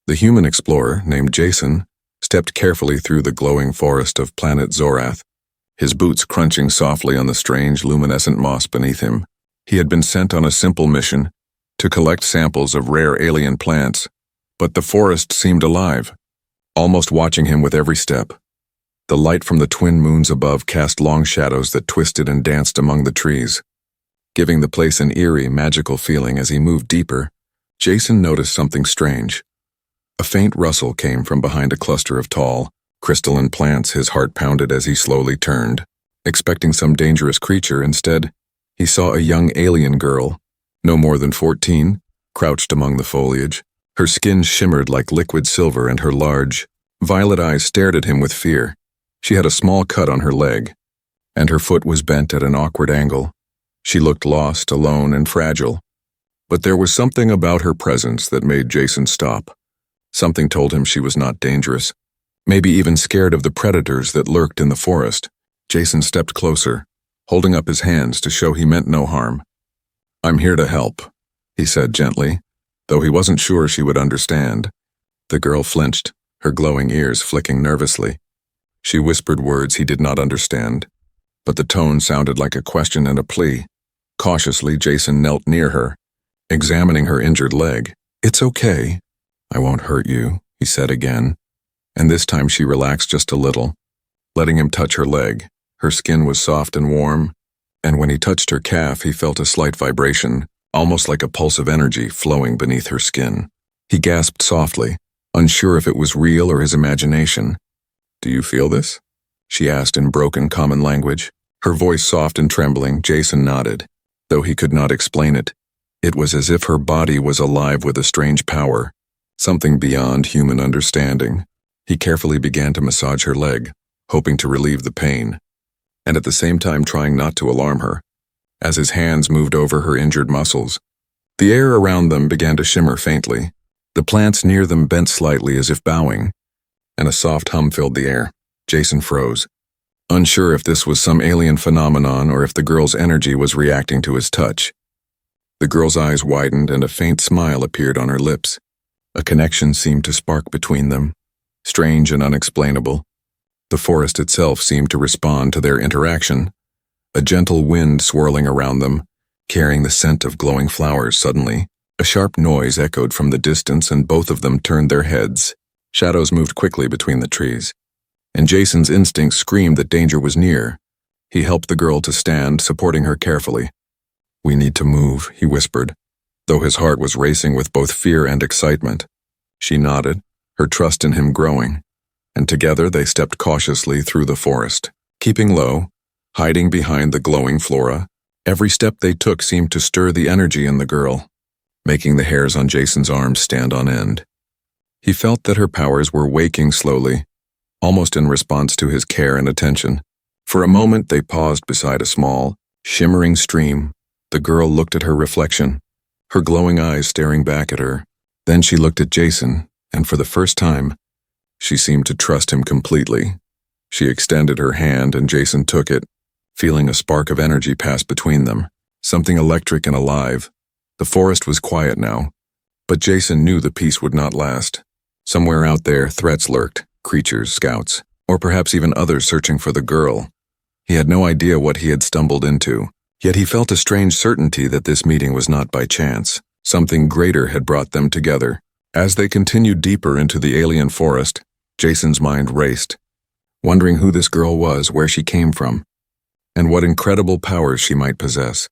The human explorer, named Jason, stepped carefully through the glowing forest of planet Zorath, his boots crunching softly on the strange luminescent moss beneath him. He had been sent on a simple mission to collect samples of rare alien plants, but the forest seemed alive, almost watching him with every step. The light from the twin moons above cast long shadows that twisted and danced among the trees, giving the place an eerie, magical feeling. As he moved deeper, Jason noticed something strange. A faint rustle came from behind a cluster of tall, crystalline plants. His heart pounded as he slowly turned, expecting some dangerous creature. Instead, he saw a young alien girl, no more than 14, crouched among the foliage. Her skin shimmered like liquid silver and her large, violet eyes stared at him with fear. She had a small cut on her leg, and her foot was bent at an awkward angle. She looked lost, alone, and fragile. But there was something about her presence that made Jason stop. Something told him she was not dangerous, maybe even scared of the predators that lurked in the forest. Jason stepped closer, holding up his hands to show he meant no harm. "I'm here to help," he said gently, though he wasn't sure she would understand. The girl flinched, her glowing ears flicking nervously. She whispered words he did not understand, but the tone sounded like a question and a plea. Cautiously, Jason knelt near her, examining her injured leg. "It's okay. I won't hurt you," he said again, and this time she relaxed just a little, letting him touch her leg. Her skin was soft and warm, and when he touched her calf, he felt a slight vibration, almost like a pulse of energy flowing beneath her skin. He gasped softly, unsure if it was real or his imagination. "Do you feel this?" she asked in broken common language. Her voice soft and trembling. Jason nodded, though he could not explain it. It was as if her body was alive with a strange power, something beyond human understanding. He carefully began to massage her leg, hoping to relieve the pain, and at the same time trying not to alarm her. As his hands moved over her injured muscles, the air around them began to shimmer faintly. The plants near them bent slightly as if bowing, and a soft hum filled the air. Jason froze, unsure if this was some alien phenomenon or if the girl's energy was reacting to his touch. The girl's eyes widened and a faint smile appeared on her lips. A connection seemed to spark between them, strange and unexplainable. The forest itself seemed to respond to their interaction, a gentle wind swirling around them, carrying the scent of glowing flowers. Suddenly, a sharp noise echoed from the distance and both of them turned their heads. Shadows moved quickly between the trees, and Jason's instincts screamed that danger was near. He helped the girl to stand, supporting her carefully. "We need to move," he whispered, though his heart was racing with both fear and excitement. She nodded, her trust in him growing, and together they stepped cautiously through the forest, keeping low, hiding behind the glowing flora. Every step they took seemed to stir the energy in the girl, making the hairs on Jason's arms stand on end. He felt that her powers were waking slowly, almost in response to his care and attention. For a moment they paused beside a small, shimmering stream. The girl looked at her reflection, her glowing eyes staring back at her. Then she looked at Jason, and for the first time, she seemed to trust him completely. She extended her hand and Jason took it, feeling a spark of energy pass between them, something electric and alive. The forest was quiet now, but Jason knew the peace would not last. Somewhere out there, threats lurked, creatures, scouts, or perhaps even others searching for the girl. He had no idea what he had stumbled into, yet he felt a strange certainty that this meeting was not by chance. Something greater had brought them together. As they continued deeper into the alien forest, Jason's mind raced, wondering who this girl was, where she came from, and what incredible powers she might possess.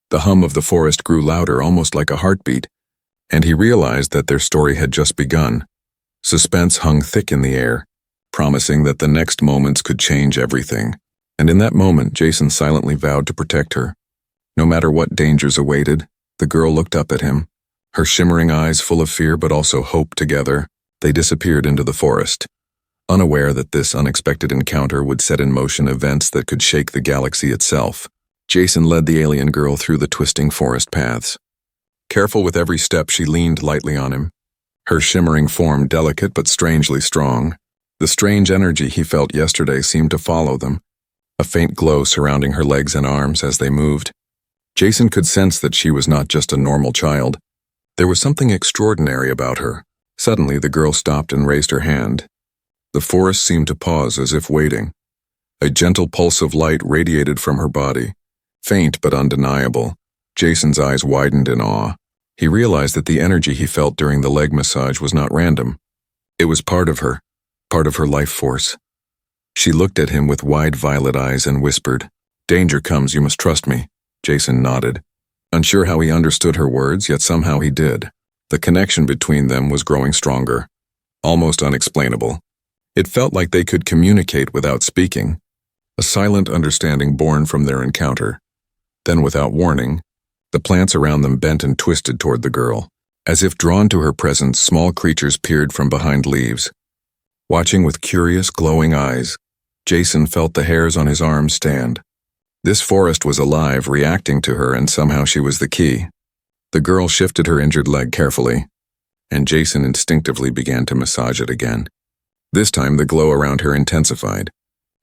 The hum of the forest grew louder, almost like a heartbeat, and he realized that their story had just begun. Suspense hung thick in the air, promising that the next moments could change everything. And in that moment, Jason silently vowed to protect her. No matter what dangers awaited, the girl looked up at him, her shimmering eyes full of fear but also hope. Together, they disappeared into the forest, unaware that this unexpected encounter would set in motion events that could shake the galaxy itself. Jason led the alien girl through the twisting forest paths. Careful with every step, she leaned lightly on him, her shimmering form delicate but strangely strong. The strange energy he felt yesterday seemed to follow them, a faint glow surrounding her legs and arms as they moved. Jason could sense that she was not just a normal child. There was something extraordinary about her, Suddenly, the girl stopped and raised her hand. The forest seemed to pause as if waiting. A gentle pulse of light radiated from her body, faint but undeniable. Jason's eyes widened in awe. He realized that the energy he felt during the leg massage was not random. It was part of her life force. She looked at him with wide violet eyes and whispered, "Danger comes, you must trust me." Jason nodded, unsure how he understood her words, yet somehow he did. The connection between them was growing stronger, almost unexplainable. It felt like they could communicate without speaking, a silent understanding born from their encounter. Then, without warning, the plants around them bent and twisted toward the girl. As if drawn to her presence, small creatures peered from behind leaves. Watching with curious, glowing eyes, Jason felt the hairs on his arms stand. This forest was alive, reacting to her, and somehow she was the key. The girl shifted her injured leg carefully, and Jason instinctively began to massage it again. This time, the glow around her intensified.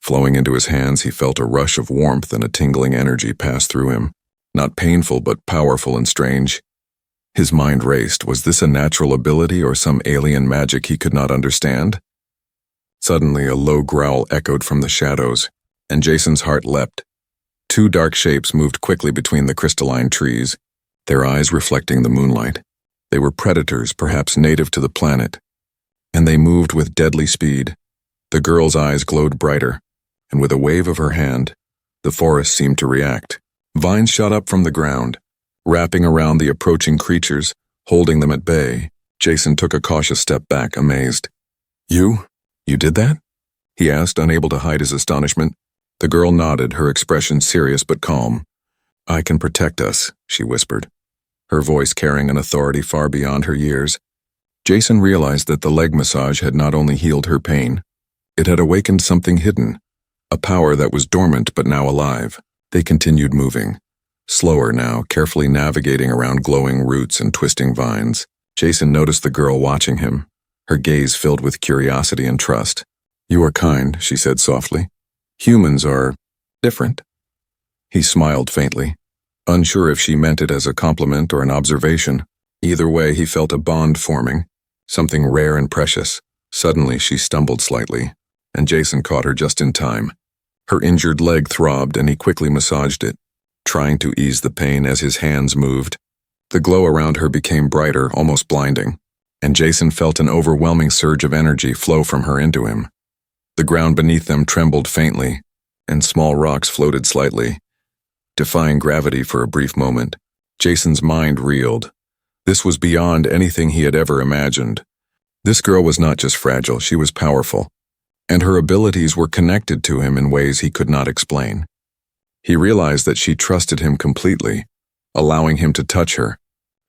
Flowing into his hands, he felt a rush of warmth and a tingling energy pass through him. Not painful, but powerful and strange. His mind raced. Was this a natural ability or some alien magic he could not understand? Suddenly, a low growl echoed from the shadows, and Jason's heart leapt. Two dark shapes moved quickly between the crystalline trees, their eyes reflecting the moonlight. They were predators, perhaps native to the planet, and they moved with deadly speed. The girl's eyes glowed brighter, and with a wave of her hand, the forest seemed to react. Vines shot up from the ground, wrapping around the approaching creatures, holding them at bay. Jason took a cautious step back, amazed. You did that?" he asked, unable to hide his astonishment. The girl nodded, her expression serious but calm. "I can protect us," she whispered, her voice carrying an authority far beyond her years. Jason realized that the leg massage had not only healed her pain, it had awakened something hidden, a power that was dormant but now alive. They continued moving, slower now, carefully navigating around glowing roots and twisting vines. Jason noticed the girl watching him, her gaze filled with curiosity and trust. "You are kind," she said softly. "Humans are different." He smiled faintly, unsure if she meant it as a compliment or an observation. Either way, he felt a bond forming, something rare and precious. Suddenly, she stumbled slightly, and Jason caught her just in time. Her injured leg throbbed, and he quickly massaged it, trying to ease the pain as his hands moved. The glow around her became brighter, almost blinding, and Jason felt an overwhelming surge of energy flow from her into him. The ground beneath them trembled faintly, and small rocks floated slightly, defying gravity for a brief moment. Jason's mind reeled. This was beyond anything he had ever imagined. This girl was not just fragile, she was powerful, and her abilities were connected to him in ways he could not explain. He realized that she trusted him completely, allowing him to touch her,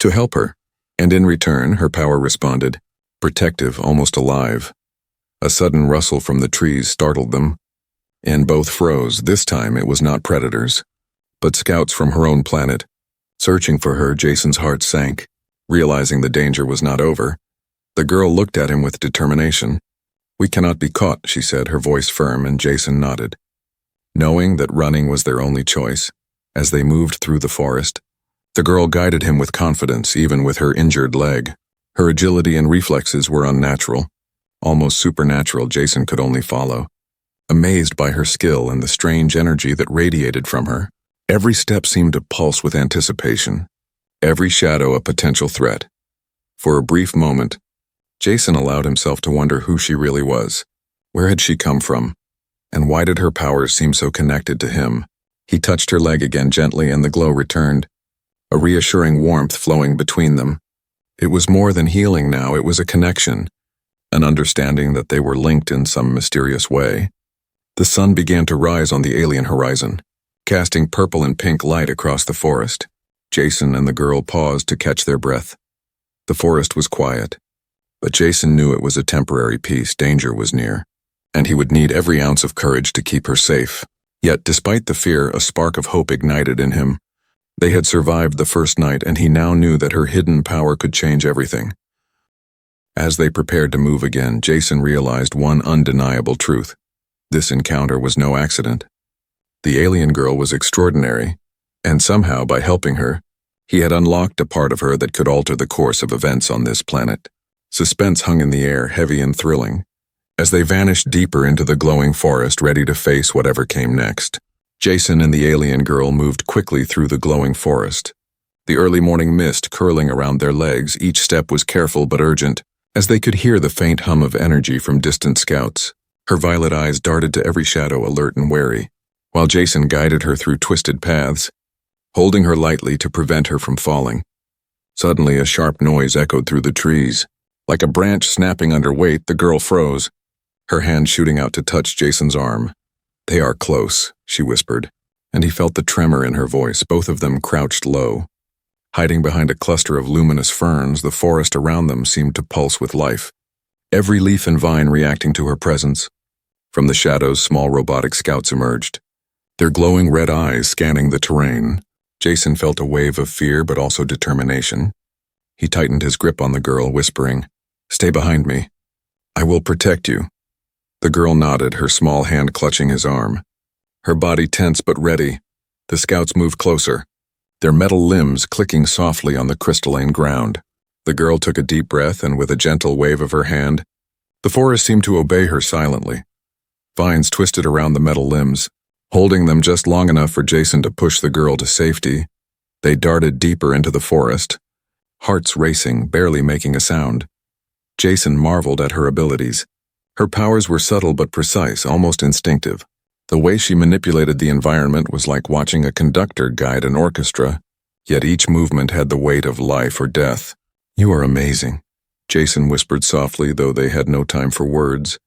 to help her, and in return, her power responded, protective, almost alive. A sudden rustle from the trees startled them, and both froze. This time it was not predators, but scouts from her own planet. Searching for her, Jason's heart sank, realizing the danger was not over. The girl looked at him with determination. "We cannot be caught," she said, her voice firm, and Jason nodded, knowing that running was their only choice. As they moved through the forest, the girl guided him with confidence, even with her injured leg. Her agility and reflexes were unnatural, almost supernatural. Jason could only follow, amazed by her skill and the strange energy that radiated from her. Every step seemed to pulse with anticipation, every shadow a potential threat. For a brief moment, Jason allowed himself to wonder who she really was. Where had she come from? And why did her powers seem so connected to him? He touched her leg again gently, and the glow returned, a reassuring warmth flowing between them. It was more than healing now, it was a connection, an understanding that they were linked in some mysterious way. The sun began to rise on the alien horizon, casting purple and pink light across the forest. Jason and the girl paused to catch their breath. The forest was quiet, but Jason knew it was a temporary peace. Danger was near, and he would need every ounce of courage to keep her safe. Yet, despite the fear, a spark of hope ignited in him. They had survived the first night, and he now knew that her hidden power could change everything. As they prepared to move again, Jason realized one undeniable truth. This encounter was no accident. The alien girl was extraordinary, and somehow, by helping her, he had unlocked a part of her that could alter the course of events on this planet. Suspense hung in the air, heavy and thrilling, as they vanished deeper into the glowing forest, ready to face whatever came next. Jason and the alien girl moved quickly through the glowing forest, the early morning mist curling around their legs. Each step was careful but urgent, as they could hear the faint hum of energy from distant scouts. Her violet eyes darted to every shadow, alert and wary, while Jason guided her through twisted paths, holding her lightly to prevent her from falling. Suddenly, a sharp noise echoed through the trees. Like a branch snapping under weight, the girl froze, her hand shooting out to touch Jason's arm. "They are close," she whispered, and he felt the tremor in her voice. Both of them crouched low. Hiding behind a cluster of luminous ferns, the forest around them seemed to pulse with life, every leaf and vine reacting to her presence. From the shadows, small robotic scouts emerged, their glowing red eyes scanning the terrain. Jason felt a wave of fear but also determination. He tightened his grip on the girl, whispering, "Stay behind me. I will protect you." The girl nodded, her small hand clutching his arm. Her body tense but ready, the scouts moved closer, their metal limbs clicking softly on the crystalline ground. The girl took a deep breath, and with a gentle wave of her hand, the forest seemed to obey her silently. Vines twisted around the metal limbs, holding them just long enough for Jason to push the girl to safety. They darted deeper into the forest, hearts racing, barely making a sound. Jason marveled at her abilities. Her powers were subtle but precise, almost instinctive. The way she manipulated the environment was like watching a conductor guide an orchestra, yet each movement had the weight of life or death. "You are amazing," Jason whispered softly, though they had no time for words.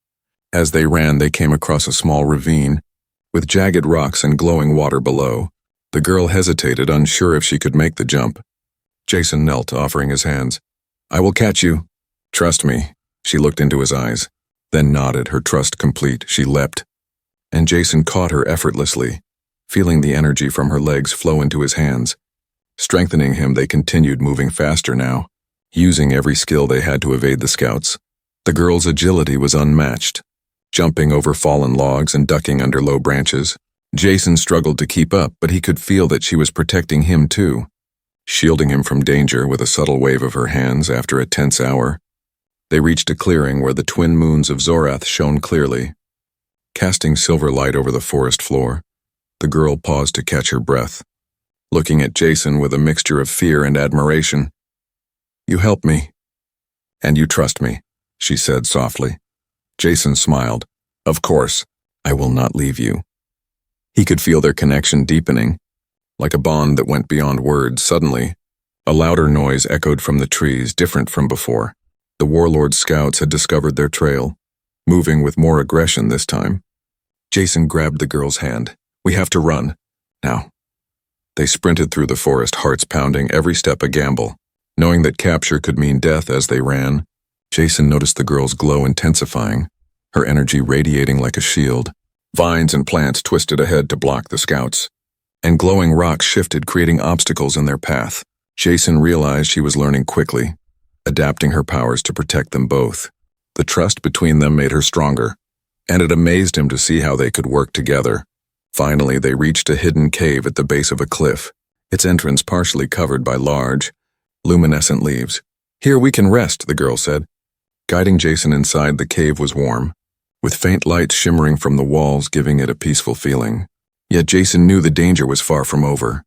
As they ran, they came across a small ravine, with jagged rocks and glowing water below. The girl hesitated, unsure if she could make the jump. Jason knelt, offering his hands. "I will catch you. Trust me." She looked into his eyes, then nodded, her trust complete. She leapt, and Jason caught her effortlessly, feeling the energy from her legs flow into his hands. Strengthening him, they continued, moving faster now, using every skill they had to evade the scouts. The girl's agility was unmatched, jumping over fallen logs and ducking under low branches. Jason struggled to keep up, but he could feel that she was protecting him too, shielding him from danger with a subtle wave of her hands. After a tense hour, they reached a clearing where the twin moons of Zorath shone clearly, casting silver light over the forest floor. The girl paused to catch her breath, looking at Jason with a mixture of fear and admiration. "You help me, and you trust me," she said softly. Jason smiled. "Of course, I will not leave you." He could feel their connection deepening, like a bond that went beyond words. Suddenly, a louder noise echoed from the trees, different from before. The warlord scouts had discovered their trail, moving with more aggression this time. Jason grabbed the girl's hand. "We have to run, now." They sprinted through the forest, hearts pounding, every step a gamble, knowing that capture could mean death as they ran. Jason noticed the girl's glow intensifying, her energy radiating like a shield. Vines and plants twisted ahead to block the scouts, and glowing rocks shifted, creating obstacles in their path. Jason realized she was learning quickly, adapting her powers to protect them both. The trust between them made her stronger, and it amazed him to see how they could work together. Finally, they reached a hidden cave at the base of a cliff, its entrance partially covered by large, luminescent leaves. "Here we can rest," the girl said. Guiding Jason inside, the cave was warm, with faint lights shimmering from the walls, giving it a peaceful feeling. Yet Jason knew the danger was far from over.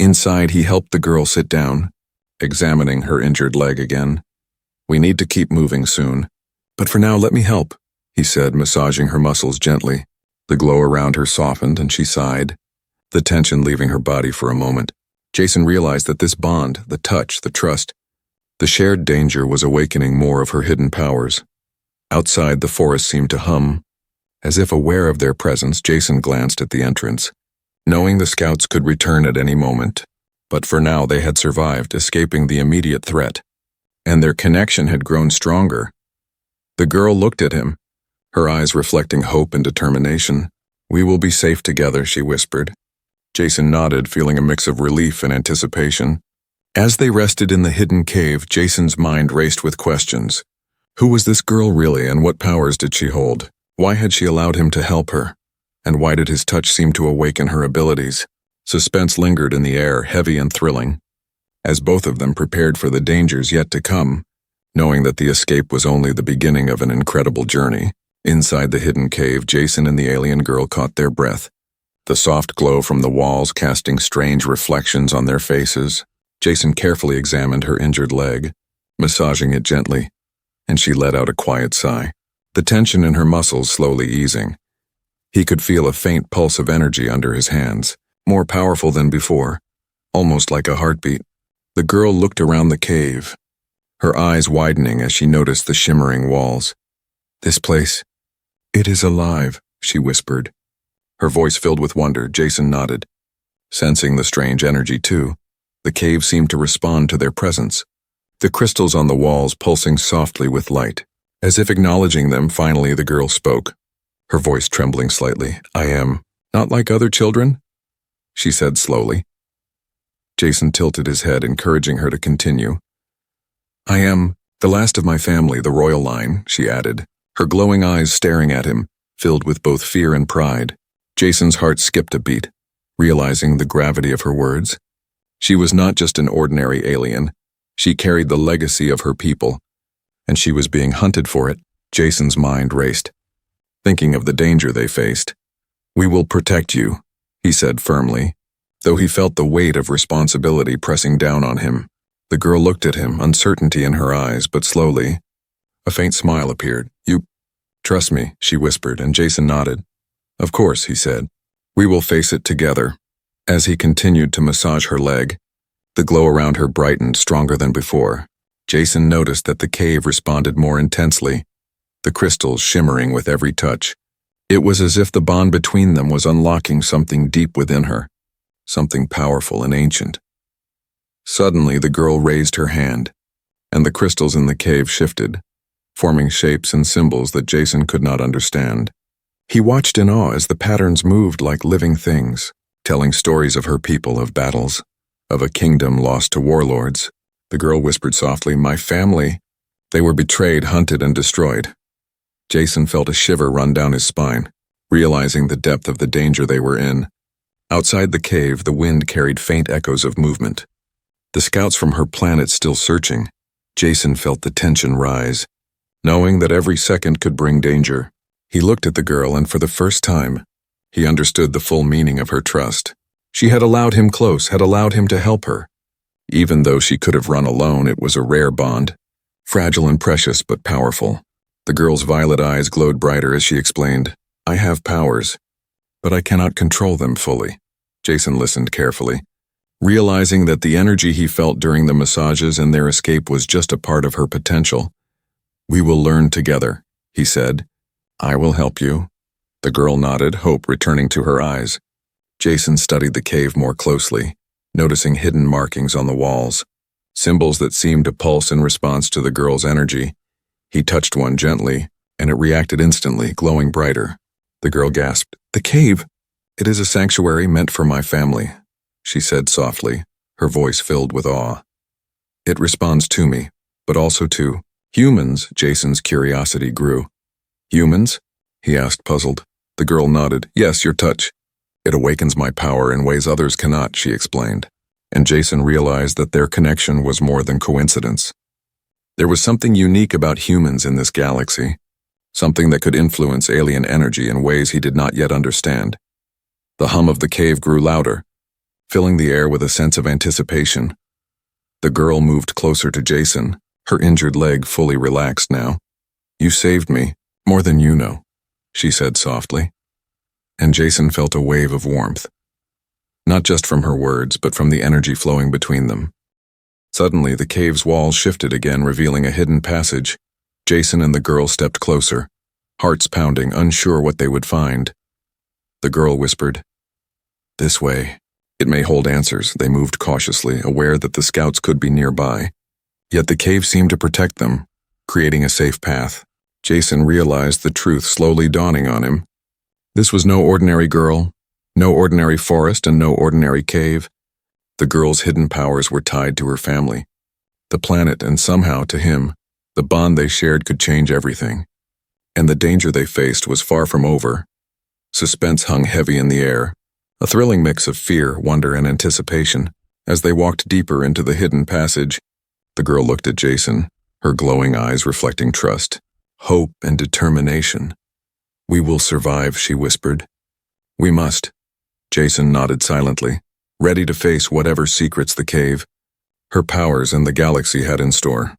Inside, he helped the girl sit down, examining her injured leg again. "We need to keep moving soon. But for now, let me help," he said, massaging her muscles gently. The glow around her softened, and she sighed, the tension leaving her body for a moment. Jason realized that this bond, the touch, the trust, the shared danger was awakening more of her hidden powers. Outside, the forest seemed to hum. As if aware of their presence, Jason glanced at the entrance, knowing the scouts could return at any moment. But for now, they had survived, escaping the immediate threat, and their connection had grown stronger. The girl looked at him, her eyes reflecting hope and determination. "We will be safe together," she whispered. Jason nodded, feeling a mix of relief and anticipation. As they rested in the hidden cave, Jason's mind raced with questions. Who was this girl really, and what powers did she hold? Why had she allowed him to help her? And why did his touch seem to awaken her abilities? Suspense lingered in the air, heavy and thrilling. As both of them prepared for the dangers yet to come, knowing that the escape was only the beginning of an incredible journey. Inside the hidden cave, Jason and the alien girl caught their breath, the soft glow from the walls casting strange reflections on their faces. Jason carefully examined her injured leg, massaging it gently, and she let out a quiet sigh, the tension in her muscles slowly easing. He could feel a faint pulse of energy under his hands, more powerful than before, almost like a heartbeat. The girl looked around the cave, her eyes widening as she noticed the shimmering walls. "This place, it is alive," she whispered. Her voice filled with wonder. Jason nodded, sensing the strange energy too. The cave seemed to respond to their presence, the crystals on the walls pulsing softly with light. As if acknowledging them, finally the girl spoke, her voice trembling slightly. "I am not like other children," she said slowly. Jason tilted his head, encouraging her to continue. "I am the last of my family, the royal line," she added, her glowing eyes staring at him, filled with both fear and pride. Jason's heart skipped a beat, realizing the gravity of her words. She was not just an ordinary alien. She carried the legacy of her people, and she was being hunted for it. Jason's mind raced, thinking of the danger they faced. "We will protect you," he said firmly, though he felt the weight of responsibility pressing down on him. The girl looked at him, uncertainty in her eyes, but slowly, a faint smile appeared. "You trust me," she whispered, and Jason nodded. "Of course," he said. "We will face it together." As he continued to massage her leg, the glow around her brightened stronger than before. Jason noticed that the cave responded more intensely, the crystals shimmering with every touch. It was as if the bond between them was unlocking something deep within her, something powerful and ancient. Suddenly, the girl raised her hand, and the crystals in the cave shifted, forming shapes and symbols that Jason could not understand. He watched in awe as the patterns moved like living things, telling stories of her people, of battles, of a kingdom lost to warlords. The girl whispered softly, "My family, they were betrayed, hunted, and destroyed." Jason felt a shiver run down his spine, realizing the depth of the danger they were in. Outside the cave, the wind carried faint echoes of movement. The scouts from her planet still searching. Jason felt the tension rise, knowing that every second could bring danger. He looked at the girl, and for the first time, he understood the full meaning of her trust. She had allowed him close, had allowed him to help her. Even though she could have run alone, it was a rare bond, fragile and precious but powerful. The girl's violet eyes glowed brighter as she explained, "I have powers, but I cannot control them fully." Jason listened carefully, realizing that the energy he felt during the massages and their escape was just a part of her potential. "We will learn together," he said. "I will help you." The girl nodded, hope returning to her eyes. Jason studied the cave more closely, noticing hidden markings on the walls, symbols that seemed to pulse in response to the girl's energy. He touched one gently, and it reacted instantly, glowing brighter. The girl gasped, "The cave! It is a sanctuary meant for my family," she said softly, her voice filled with awe. "It responds to me, but also to humans." Jason's curiosity grew. "Humans?" he asked, puzzled. The girl nodded. "Yes, your touch. It awakens my power in ways others cannot," she explained. And Jason realized that their connection was more than coincidence. There was something unique about humans in this galaxy, something that could influence alien energy in ways he did not yet understand. The hum of the cave grew louder, filling the air with a sense of anticipation. The girl moved closer to Jason, her injured leg fully relaxed now. "You saved me, more than you know," she said softly. And Jason felt a wave of warmth, not just from her words, but from the energy flowing between them. Suddenly, the cave's walls shifted again, revealing a hidden passage. Jason and the girl stepped closer, hearts pounding, unsure what they would find. The girl whispered, "This way. It may hold answers." They moved cautiously, aware that the scouts could be nearby. Yet the cave seemed to protect them, creating a safe path. Jason realized the truth slowly dawning on him. This was no ordinary girl, no ordinary forest, and no ordinary cave. The girl's hidden powers were tied to her family, the planet, and somehow, to him, the bond they shared could change everything. And the danger they faced was far from over. Suspense hung heavy in the air, a thrilling mix of fear, wonder, and anticipation. As they walked deeper into the hidden passage, the girl looked at Jason, her glowing eyes reflecting trust, hope, and determination. "We will survive," she whispered. "We must." Jason nodded silently, ready to face whatever secrets the cave, her powers, and the galaxy had in store.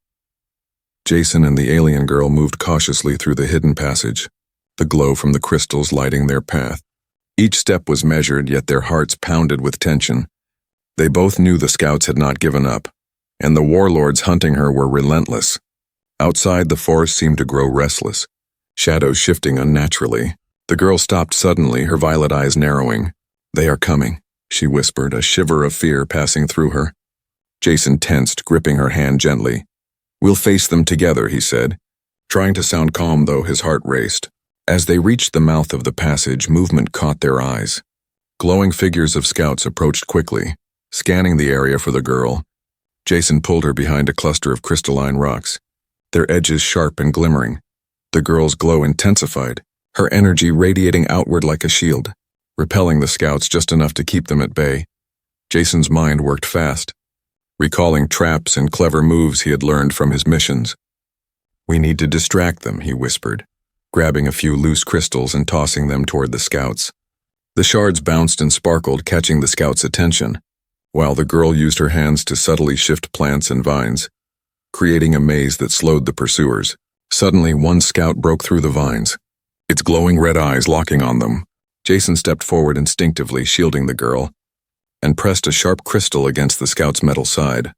Jason and the alien girl moved cautiously through the hidden passage, the glow from the crystals lighting their path. Each step was measured, yet their hearts pounded with tension. They both knew the scouts had not given up, and the warlords hunting her were relentless. Outside, the forest seemed to grow restless, shadows shifting unnaturally. The girl stopped suddenly, her violet eyes narrowing. "They are coming," she whispered, a shiver of fear passing through her. Jason tensed, gripping her hand gently. "We'll face them together," he said, trying to sound calm though his heart raced. As they reached the mouth of the passage, movement caught their eyes. Glowing figures of scouts approached quickly, scanning the area for the girl. Jason pulled her behind a cluster of crystalline rocks, their edges sharp and glimmering. The girl's glow intensified, her energy radiating outward like a shield, repelling the scouts just enough to keep them at bay. Jason's mind worked fast, recalling traps and clever moves he had learned from his missions. "We need to distract them," he whispered, grabbing a few loose crystals and tossing them toward the scouts. The shards bounced and sparkled, catching the scouts' attention, while the girl used her hands to subtly shift plants and vines, creating a maze that slowed the pursuers. Suddenly, one scout broke through the vines, its glowing red eyes locking on them. Jason stepped forward instinctively, shielding the girl, and pressed a sharp crystal against the scout's metal side.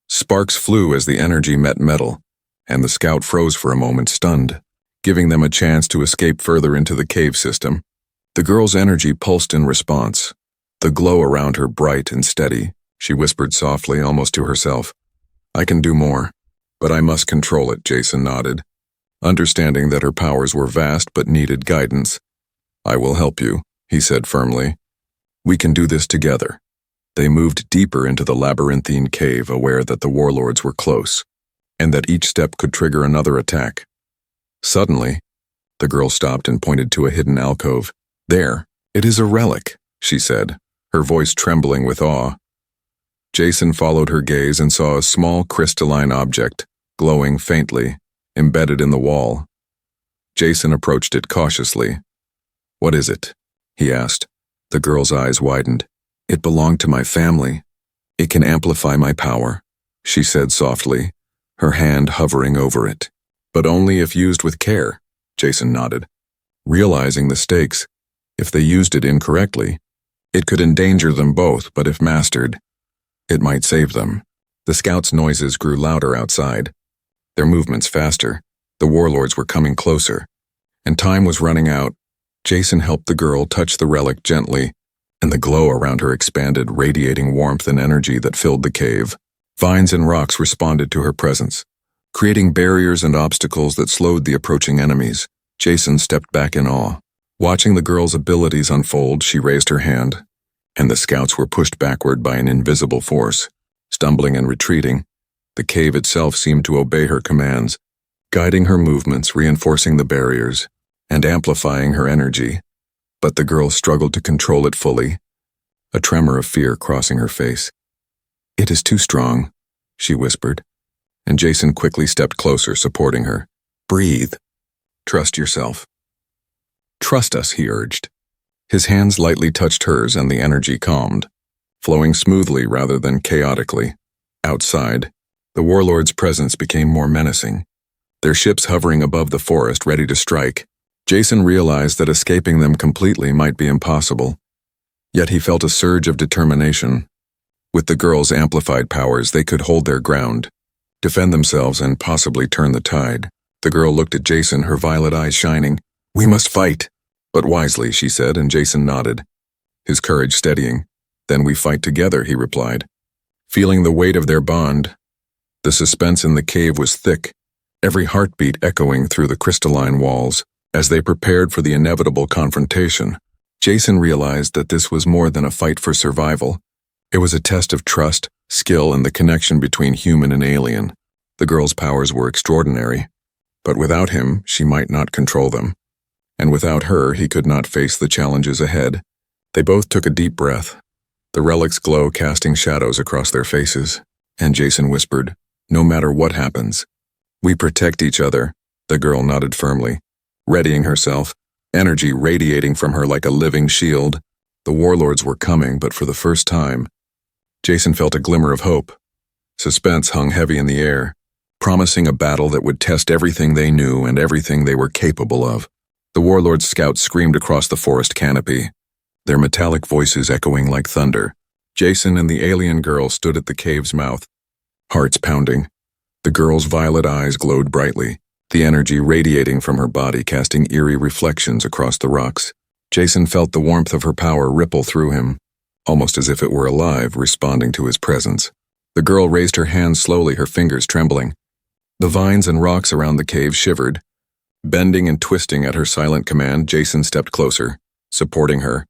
Sparks flew as the energy met metal, and the scout froze for a moment, stunned, giving them a chance to escape further into the cave system. The girl's energy pulsed in response, the glow around her bright and steady. She whispered softly, almost to herself, "I can do more, but I must control it," Jason nodded, understanding that her powers were vast but needed guidance. "I will help you," he said firmly. "We can do this together." They moved deeper into the labyrinthine cave, aware that the warlords were close, and that each step could trigger another attack. Suddenly, the girl stopped and pointed to a hidden alcove. "There, it is a relic," she said, her voice trembling with awe. Jason followed her gaze and saw a small crystalline object, glowing faintly, embedded in the wall. Jason approached it cautiously. "What is it?" he asked. The girl's eyes widened. "It belonged to my family. It can amplify my power," she said softly, her hand hovering over it. "But only if used with care," Jason nodded, realizing the stakes. If they used it incorrectly, it could endanger them both, but if mastered, it might save them. The scouts' noises grew louder outside, their movements faster. The warlords were coming closer, and time was running out. Jason helped the girl touch the relic gently, and the glow around her expanded, radiating warmth and energy that filled the cave. Vines and rocks responded to her presence, creating barriers and obstacles that slowed the approaching enemies. Jason stepped back in awe. Watching the girl's abilities unfold, she raised her hand, and the scouts were pushed backward by an invisible force. Stumbling and retreating, the cave itself seemed to obey her commands, guiding her movements, reinforcing the barriers, and amplifying her energy. But the girl struggled to control it fully, a tremor of fear crossing her face. "It is too strong," she whispered, and Jason quickly stepped closer, supporting her. "Breathe. Trust yourself." "Trust us," he urged. His hands lightly touched hers and the energy calmed, flowing smoothly rather than chaotically. Outside, the warlords' presence became more menacing, their ships hovering above the forest ready to strike. Jason realized that escaping them completely might be impossible, yet he felt a surge of determination. With the girls' amplified powers, they could hold their ground, defend themselves, and possibly turn the tide. The girl looked at Jason, her violet eyes shining. "We must fight." "But wisely," she said, and Jason nodded, his courage steadying. "Then we fight together," he replied, feeling the weight of their bond. The suspense in the cave was thick, every heartbeat echoing through the crystalline walls. As they prepared for the inevitable confrontation, Jason realized that this was more than a fight for survival. It was a test of trust, skill, and the connection between human and alien. The girl's powers were extraordinary, but without him, she might not control them. And without her, he could not face the challenges ahead. They both took a deep breath, the relic's glow casting shadows across their faces, and Jason whispered, "No matter what happens, We protect each other, the girl nodded firmly, readying herself, energy radiating from her like a living shield. The warlords were coming, but for the first time, Jason felt a glimmer of hope. Suspense hung heavy in the air, promising a battle that would test everything they knew and everything they were capable of. The warlords' scouts screamed across the forest canopy, their metallic voices echoing like thunder. Jason and the alien girl stood at the cave's mouth, hearts pounding. The girl's violet eyes glowed brightly, the energy radiating from her body casting eerie reflections across the rocks. Jason felt the warmth of her power ripple through him, almost as if it were alive, responding to his presence. The girl raised her hands slowly, her fingers trembling. The vines and rocks around the cave shivered. Bending and twisting at her silent command, Jason stepped closer, supporting her.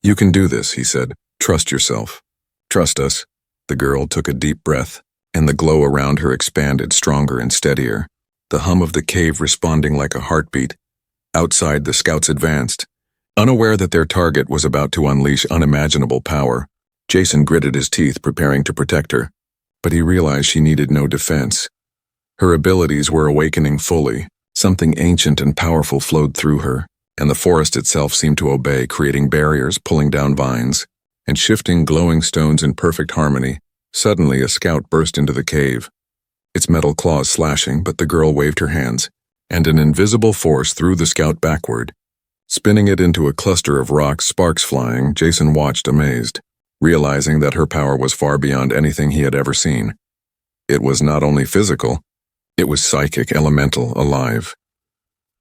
"You can do this," he said. "Trust yourself. Trust us." The girl took a deep breath, and the glow around her expanded, stronger and steadier, the hum of the cave responding like a heartbeat. Outside, the scouts advanced, unaware that their target was about to unleash unimaginable power. Jason gritted his teeth, preparing to protect her, but he realized she needed no defense. Her abilities were awakening fully. Something ancient and powerful flowed through her, and the forest itself seemed to obey, creating barriers, pulling down vines, and shifting glowing stones in perfect harmony. Suddenly, a scout burst into the cave, its metal claws slashing, but the girl waved her hands, and an invisible force threw the scout backward, spinning it into a cluster of rocks, sparks flying. Jason watched amazed, realizing that her power was far beyond anything he had ever seen. It was not only physical, it was psychic, elemental, alive.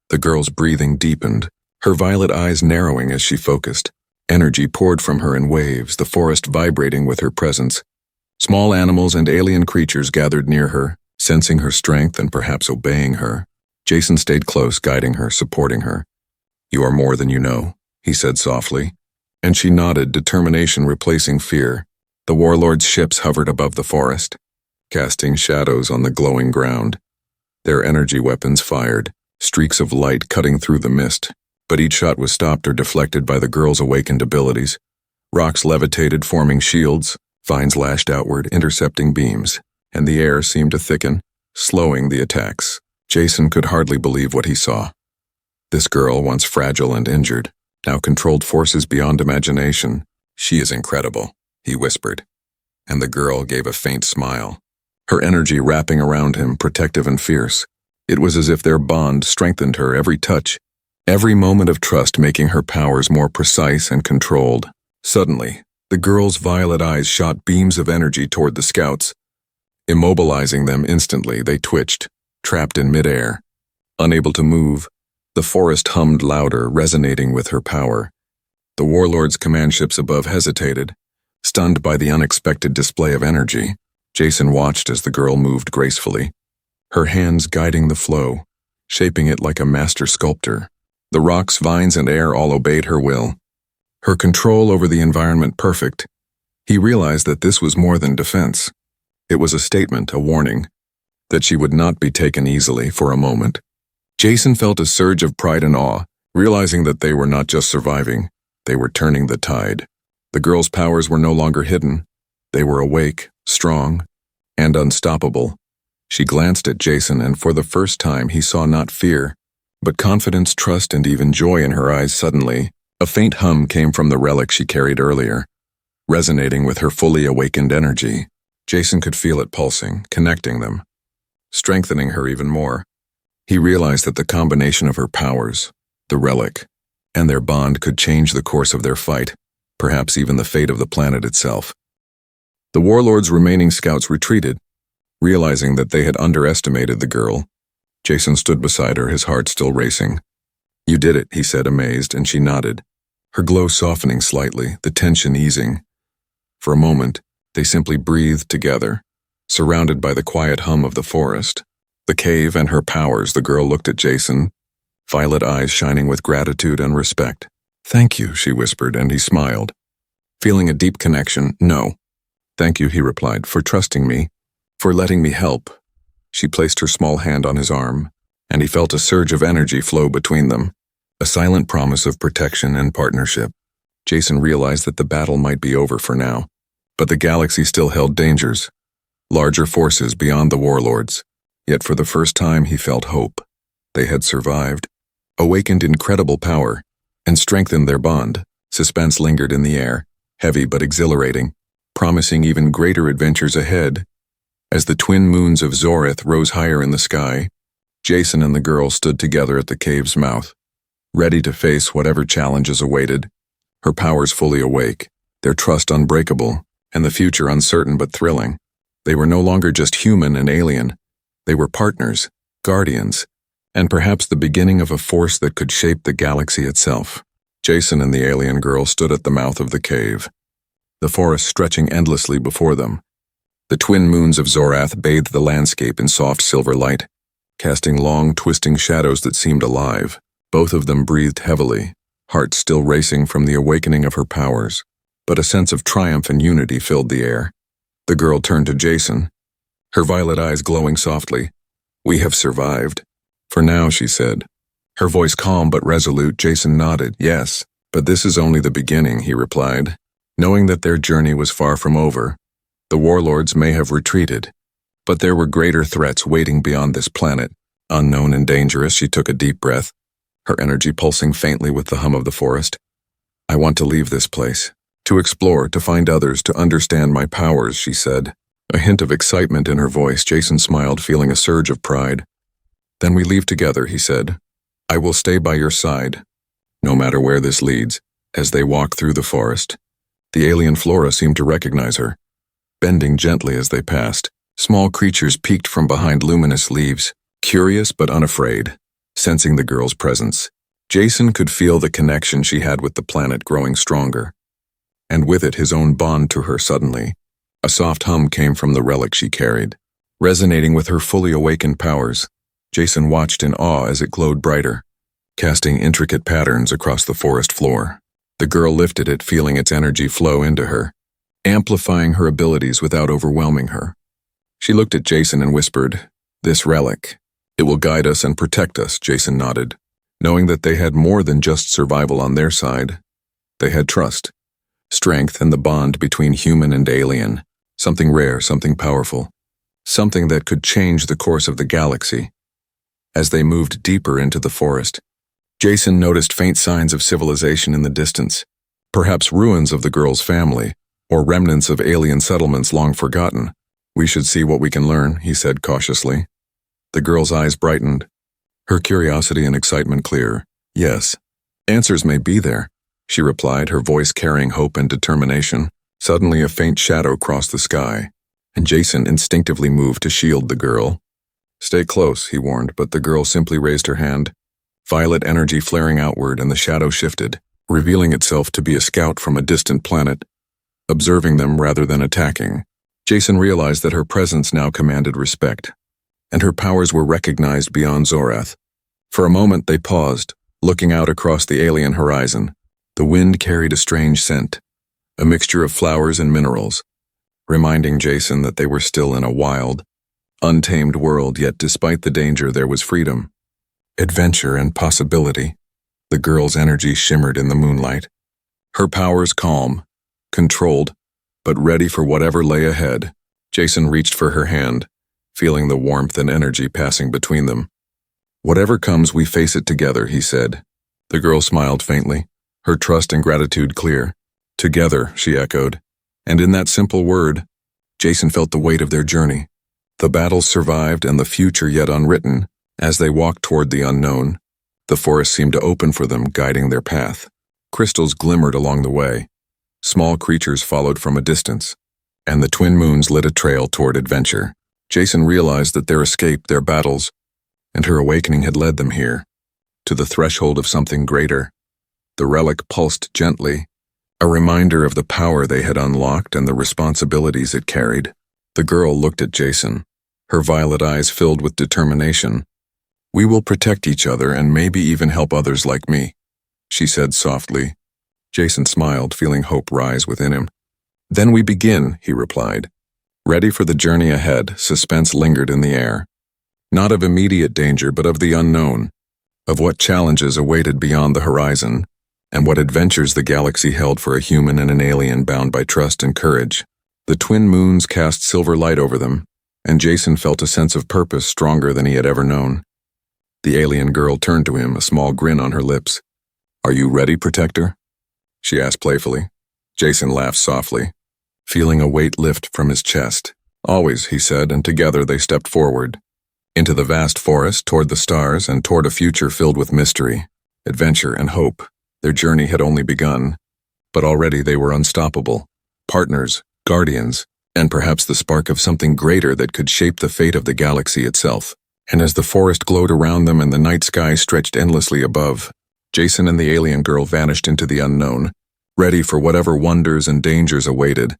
The girl's breathing deepened, her violet eyes narrowing as she focused. Energy poured from her in waves, the forest vibrating with her presence. Small animals and alien creatures gathered near her, sensing her strength and perhaps obeying her. Jason stayed close, guiding her, supporting her. "You are more than you know," he said softly, and she nodded, determination replacing fear. The warlords' ships hovered above the forest, casting shadows on the glowing ground. Their energy weapons fired, streaks of light cutting through the mist, but each shot was stopped or deflected by the girl's awakened abilities. Rocks levitated, forming shields, vines lashed outward, intercepting beams, and the air seemed to thicken, slowing the attacks. Jason could hardly believe what he saw. This girl, once fragile and injured, now controlled forces beyond imagination. "She is incredible," he whispered, and the girl gave a faint smile, her energy wrapping around him, protective and fierce. It was as if their bond strengthened her every touch, every moment of trust making her powers more precise and controlled. Suddenly, the girl's violet eyes shot beams of energy toward the scouts. Immobilizing them instantly, they twitched, trapped in midair. Unable to move, the forest hummed louder, resonating with her power. The warlords' command ships above hesitated, stunned by the unexpected display of energy. Jason watched as the girl moved gracefully, her hands guiding the flow, shaping it like a master sculptor. The rocks, vines, and air all obeyed her will, her control over the environment perfect. He realized that this was more than defense. It was a statement, a warning, that she would not be taken easily for a moment. Jason felt a surge of pride and awe, realizing that they were not just surviving, they were turning the tide. The girl's powers were no longer hidden. They were awake, strong, and unstoppable. She glanced at Jason, and for the first time he saw not fear, but confidence, trust, and even joy in her eyes. Suddenly, a faint hum came from the relic she carried earlier, resonating with her fully awakened energy. Jason could feel it pulsing, connecting them, strengthening her even more. He realized that the combination of her powers, the relic, and their bond could change the course of their fight, perhaps even the fate of the planet itself. The warlords' remaining scouts retreated, realizing that they had underestimated the girl. Jason stood beside her, his heart still racing. "You did it," he said, amazed, and she nodded, her glow softening slightly, the tension easing. For a moment, they simply breathed together, surrounded by the quiet hum of the forest. The cave and her powers. The girl looked at Jason, violet eyes shining with gratitude and respect. "Thank you," she whispered, and he smiled, feeling a deep connection. "No. Thank you," he replied, "for trusting me, for letting me help." She placed her small hand on his arm, and he felt a surge of energy flow between them, a silent promise of protection and partnership. Jason realized that the battle might be over for now, but the galaxy still held dangers, larger forces beyond the warlords. Yet for the first time he felt hope. They had survived, awakened incredible power, and strengthened their bond. Suspense lingered in the air, heavy but exhilarating, promising even greater adventures ahead. As the twin moons of Zorath rose higher in the sky, Jason and the girl stood together at the cave's mouth, ready to face whatever challenges awaited. Her powers fully awake, their trust unbreakable, and the future uncertain but thrilling. They were no longer just human and alien. They were partners, guardians, and perhaps the beginning of a force that could shape the galaxy itself. Jason and the alien girl stood at the mouth of the cave, the forest stretching endlessly before them. The twin moons of Zorath bathed the landscape in soft silver light, casting long, twisting shadows that seemed alive. Both of them breathed heavily, hearts still racing from the awakening of her powers, but a sense of triumph and unity filled the air. The girl turned to Jason, her violet eyes glowing softly. "We have survived. For now," she said. Her voice calm but resolute. Jason nodded. "Yes, but this is only the beginning," he replied, knowing that their journey was far from over. The warlords may have retreated, but there were greater threats waiting beyond this planet. Unknown and dangerous, she took a deep breath, her energy pulsing faintly with the hum of the forest. "I want to leave this place, to explore, to find others, to understand my powers," she said. A hint of excitement in her voice. Jason smiled, feeling a surge of pride. "Then we leave together," he said. "I will stay by your side, no matter where this leads." As they walked through the forest, the alien flora seemed to recognize her, bending gently as they passed. Small creatures peeked from behind luminous leaves, curious but unafraid, sensing the girl's presence. Jason could feel the connection she had with the planet growing stronger, and with it his own bond to her. Suddenly, a soft hum came from the relic she carried, resonating with her fully awakened powers. Jason watched in awe as it glowed brighter, casting intricate patterns across the forest floor. The girl lifted it, feeling its energy flow into her, amplifying her abilities without overwhelming her. She looked at Jason and whispered, "This relic, it will guide us and protect us." Jason nodded, knowing that they had more than just survival on their side. They had trust, strength, and the bond between human and alien, something rare, something powerful, something that could change the course of the galaxy. As they moved deeper into the forest, Jason noticed faint signs of civilization in the distance, perhaps ruins of the girl's family, or remnants of alien settlements long forgotten. "We should see what we can learn," he said cautiously. The girl's eyes brightened, her curiosity and excitement clear. "Yes, answers may be there," she replied, her voice carrying hope and determination. Suddenly a faint shadow crossed the sky, and Jason instinctively moved to shield the girl. "Stay close," he warned, but the girl simply raised her hand, violet energy flaring outward, and the shadow shifted, revealing itself to be a scout from a distant planet, observing them rather than attacking. Jason realized that her presence now commanded respect, and her powers were recognized beyond Zorath. For a moment they paused, looking out across the alien horizon. The wind carried a strange scent, a mixture of flowers and minerals, reminding Jason that they were still in a wild, untamed world. Yet despite the danger there was freedom, adventure, and possibility. The girl's energy shimmered in the moonlight, her powers calm, controlled, but ready for whatever lay ahead. Jason reached for her hand, feeling the warmth and energy passing between them. "Whatever comes, we face it together," he said. The girl smiled faintly, her trust and gratitude clear. "Together," she echoed, and in that simple word, Jason felt the weight of their journey. The battles survived and the future yet unwritten. As they walked toward the unknown, the forest seemed to open for them, guiding their path. Crystals glimmered along the way, small creatures followed from a distance, and the twin moons lit a trail toward adventure. Jason realized that their escape, their battles, and her awakening had led them here, to the threshold of something greater. The relic pulsed gently, a reminder of the power they had unlocked and the responsibilities it carried. The girl looked at Jason, her violet eyes filled with determination. "We will protect each other and maybe even help others like me," she said softly. Jason smiled, feeling hope rise within him. "Then we begin," he replied. Ready for the journey ahead, suspense lingered in the air. Not of immediate danger, but of the unknown, of what challenges awaited beyond the horizon, and what adventures the galaxy held for a human and an alien bound by trust and courage. The twin moons cast silver light over them, and Jason felt a sense of purpose stronger than he had ever known. The alien girl turned to him, a small grin on her lips. "Are you ready, Protector?" she asked playfully. Jason laughed softly, feeling a weight lift from his chest. "Always," he said, and together they stepped forward. Into the vast forest, toward the stars, and toward a future filled with mystery, adventure, and hope. Their journey had only begun, but already they were unstoppable. Partners, guardians, and perhaps the spark of something greater that could shape the fate of the galaxy itself. And as the forest glowed around them and the night sky stretched endlessly above, Jason and the alien girl vanished into the unknown, ready for whatever wonders and dangers awaited.